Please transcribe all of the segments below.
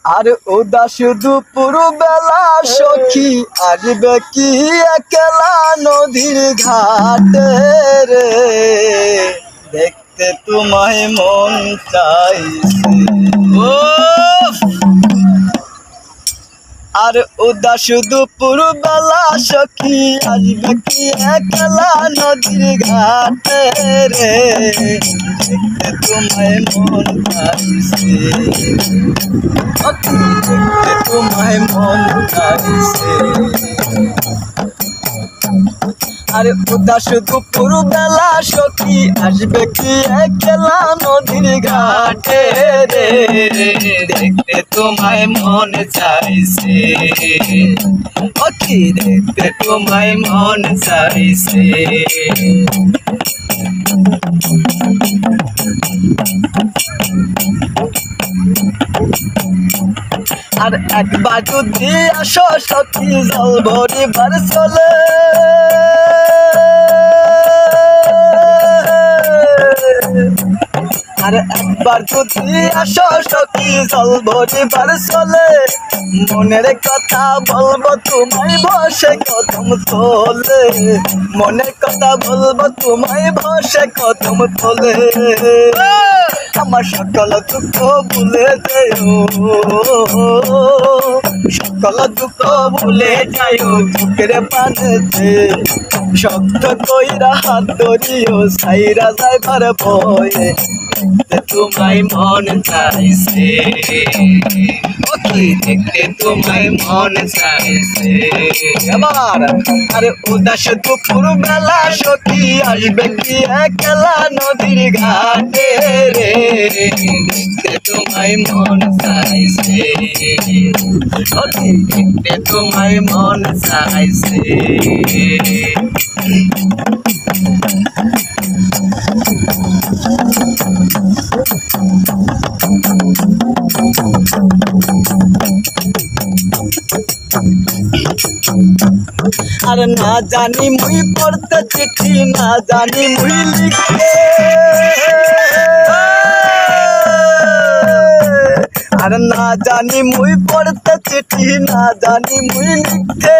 আর উদাস দুপুর বেলা সখী আসবে কি একলা নদীর ঘাটে রে, দেখতে তোমায় মন চাইছে। ও আর উদাস দুপুর বেলা সখী আসবে কি একলা নদীর ঘাটে রে, দেখতে তোমায় মন চাইছে। দেখতে তোমায় মন চাইছে। আর উদাস দুপুর বেলা সখী আসবে কি একলা নদীর ঘাটে রে, দেখতে তোমায় মন চাইছে। দেখতে তোমায় মন চাইছে। আর একবার যদি আসো সখী জল ভরিবার চলে, আর একবার যদি আসো সখী জল ভরিবার চলে, মনের কথা বলবো তোমায় বসে কদম তোলে, মনের কথা বলবো তোমায় বসে কদম তোলে। আমার সকল দুঃখ ভুলে যেও, সকল দুঃখ ভুলে যাইও বুকের পানেতে, শক্ত কইরা হাত ধরিও সাইরা যাইবার ভয়ে, দেখতে তোমায় মন চাইছে। দেখতে তোমায় মন চাইছে। আবার আরে উদাস দুপুর বেলা সখী আসবে কি একলা নদীর ঘাটে রে, দেখতে তোমায় মন চাইছে। দেখতে তোমায় মন চাইছে। আর না জানি মুই পড়তে চিঠি, না জানি মুই লিখতে, আর না জানি মুই পড়তে চিঠি, না জানি মুই লিখতে,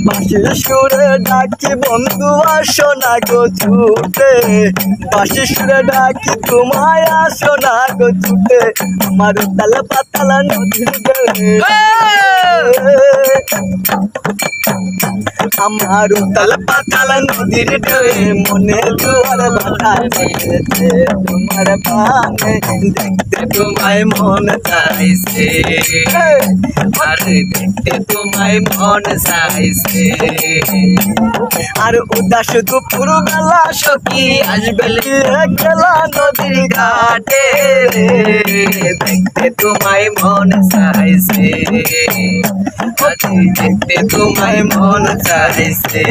বাঁশির সুরে ডাকি বন্ধু আসো না গো ছুটে, বাঁশির সুরে ডাকি তোমায় আসো না গো ছুটে, আমার তাল পাতালা নদীর ঢেউয়ে, আমার উতাল পাতাল নদীর ঢেউয়ে মনে জোয়ার ভাটা চেয়েছে তোমার পানে, দেখতে তোমায় মন চাইছে। আরে দেখতে তোমায় মন চাইছে। আর উদাস দুপুর বেলা সখী আসবে একলা নদীর ঘাটে, দেখতে তোমায় মন চাইছে। দেখতে তোমায় মন চাইছে।